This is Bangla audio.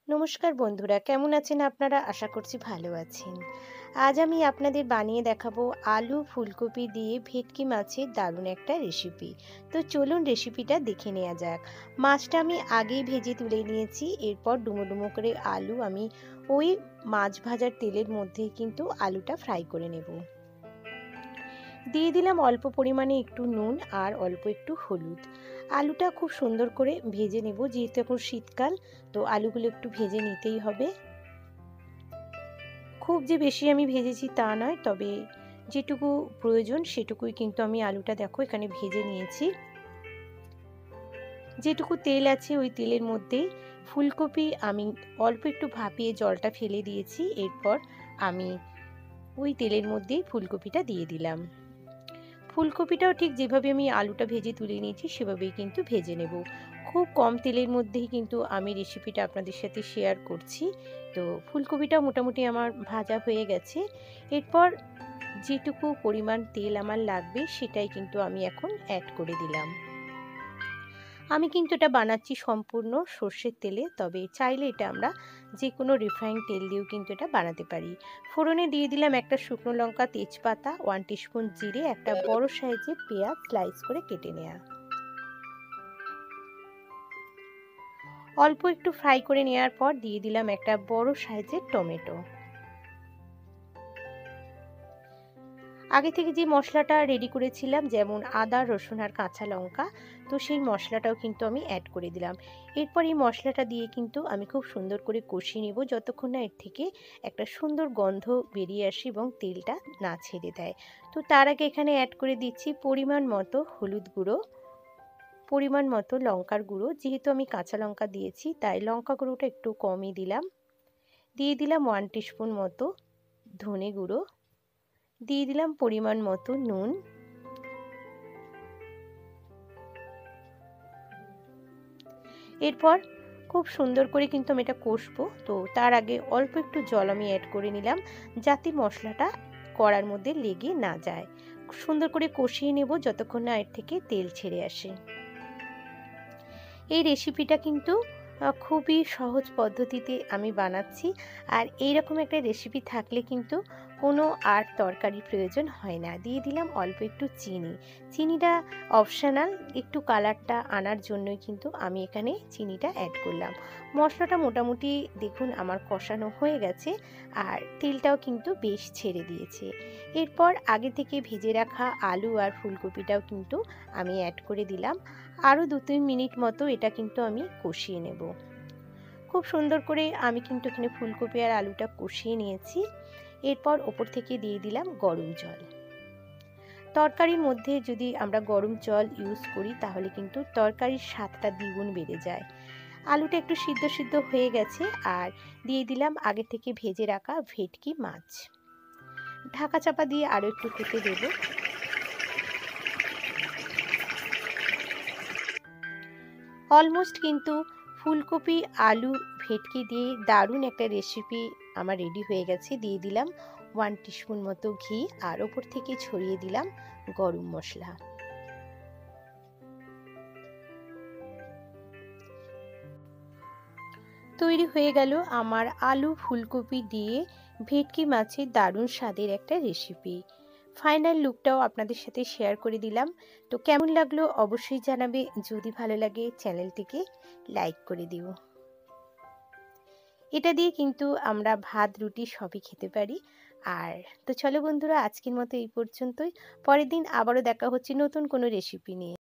নমস্কার বন্ধুরা, কেমন আছেন আপনারা? আশা করছি ভালো আছেন। আজ আমি আপনাদের বানিয়ে দেখাবো আলু ফুলকপি দিয়ে ভেটকি মাছের দারুণ একটা রেসিপি। তো চলুন রেসিপিটা দেখে নেওয়া যাক। মাছটা আমি আগেই ভেজে তুলে নিয়েছি। এরপর ডুমো ডুমো করে আলু আমি ওই মাছ ভাজার তেলের মধ্যেই কিন্তু আলুটা ফ্রাই করে নেব। দিয়ে দিলাম অল্প পরিমাণে একটু নুন আর অল্প একটু হলুদ। আলুটা খুব সুন্দর করে ভেজে নেব, যেহেতু এখন শীতকাল, তো আলুগুলো একটু ভেজে নিতেই হবে। খুব যে বেশি আমি ভেজেছি তা নয়, তবে যেটুকু প্রয়োজন সেটুকুই কিন্তু আমি আলুটা দেখো এখানে ভেজে নিয়েছি। যেটুকু তেল আছে ওই তেলের মধ্যেই ফুলকপি আমি অল্প একটু ভাপিয়ে জলটা ফেলে দিয়েছি। এরপর আমি ওই তেলের মধ্যেই ফুলকপিটা দিয়ে দিলাম। ফুলকপিটাও ঠিক যেভাবে আমি আলুটা ভেজে তুলে নিয়েছি সেভাবেই কিন্তু ভেজে নেব। খুব কম তেলের মধ্যেই কিন্তু আমি রেসিপিটা আপনাদের সাথে শেয়ার করছি। তো ফুলকপিটা মোটামুটি আমার ভাজা হয়ে গেছে। এরপর যেটুকু পরিমাণ তেল আমার লাগবে সেটাই কিন্তু আমি এখন অ্যাড করে দিলাম। আমি কিন্তু এটা বানাচ্ছি সম্পূর্ণ সর্ষের তেলে, তবে চাইলে এটা আমরা যে কোনো রিফাইন্ড তেল দিয়েও কিন্তু এটা বানাতে পারি। ফোড়নে দিয়ে দিলাম একটা শুকনো লঙ্কা, তেজপাতা, 1 টিস্পুন জিরে, একটা বড় সাইজের পেঁয়াজ স্লাইস করে কেটে নেওয়া। অল্প একটু ফ্রাই করে নেওয়ার পর দিয়ে দিলাম একটা বড় সাইজের টমেটো। আগে থেকে যে মশলাটা রেডি করেছিলাম, যেমন আদা, রসুন আর কাঁচা লঙ্কা, তো সেই মশলাটাও কিন্তু আমি অ্যাড করে দিলাম। এরপর এই মশলাটা দিয়ে কিন্তু আমি খুব সুন্দর করে কষিয়ে নেব, যতক্ষণ না এর থেকে একটা সুন্দর গন্ধ বেরিয়ে আসে এবং তেলটা না ছেড়ে দেয়। তো তার আগে এখানে অ্যাড করে দিচ্ছি পরিমাণ মতো হলুদ গুঁড়ো, পরিমাণ মতো লঙ্কার গুঁড়ো। যেহেতু আমি কাঁচা লঙ্কা দিয়েছি তাই লঙ্কা গুঁড়োটা একটু কমই দিলাম। দিয়ে দিলাম 1 টিস্পুন মতো ধনে গুঁড়ো, দিয়ে দিলাম পরিমাণ মতো নুন। এরপর খুব সুন্দর করে কিন্তু আমি এটা কষবো। তো তার আগে অল্প একটু জল আমি অ্যাড করে নিলাম, যাতে মশলাটা কড়ার মধ্যে লেগে না যায়। সুন্দর করে কষিয়ে নেব যতক্ষণ না এর থেকে তেল ছেড়ে আসে। এই রেসিপিটা কিন্তু খুবই সহজ পদ্ধতিতে আমি বানাচ্ছি। আর এইরকম একটা রেসিপি থাকলে কিন্তু কোনো আর তরকারির প্রয়োজন হয় না। দিয়ে দিলাম অল্প একটু চিনি। চিনিটা অপশনাল, একটু কালারটা আনার জন্যই কিন্তু আমি এখানে চিনিটা অ্যাড করলাম। মশলাটা মোটামুটি দেখুন আমার কষানো হয়ে গেছে আর তেলটাও কিন্তু বেশ ছেড়ে দিয়েছে। এরপর আগে থেকে ভেজে রাখা আলু আর ফুলকপিটাও কিন্তু আমি অ্যাড করে দিলাম। আরও 2-3 মিনিট মতো এটা কিন্তু আমি কষিয়ে নেব। খুব সুন্দর করে আমি কিন্তু এখানে ফুলকপি আর আলুটা কষিয়ে নিয়েছি। এরপর ওপর থেকে দিয়ে দিলাম গরম জল। তরকারির মধ্যে যদি আমরা গরম জল ইউজ করি তাহলে কিন্তু তরকারির স্বাদটা দ্বিগুণ বেড়ে যায়। আলুটা একটু সিদ্ধ সিদ্ধ হয়ে গেছে আর দিয়ে দিলাম আগে থেকে ভেজে রাখা ভেটকি মাছ। ঢাকা চাপা দিয়ে আরও একটু হতে দেব। অলমোস্ট কিন্তু ফুলকপি, আলু, ভেটকি দিয়ে দারুণ একটা রেসিপি আমার রেডি হয়ে গেছে। দিয়ে দিলাম 1 টিস্পুন মতো ঘি আর ওপর থেকে ছড়িয়ে দিলাম গরম মশলা। তৈরি হয়ে গেল আমার আলু ফুলকপি দিয়ে ভেটকি মাছের দারুণ স্বাদের একটা রেসিপি। ফাইনাল লুকটাও আপনাদের সাথে শেয়ার করে দিলাম। তো কেমন লাগলো অবশ্যই জানাবে। যদি ভালো লাগে চ্যানেলটিকে লাইক করে দিও। এটা দিয়ে কিন্তু আমরা ভাত, রুটি সবই খেতে পারি। আর তো চলো বন্ধুরা, আজকের মতো এই পর্যন্তই। পরের দিন আবারও দেখা হচ্ছে নতুন কোনো রেসিপি নিয়ে।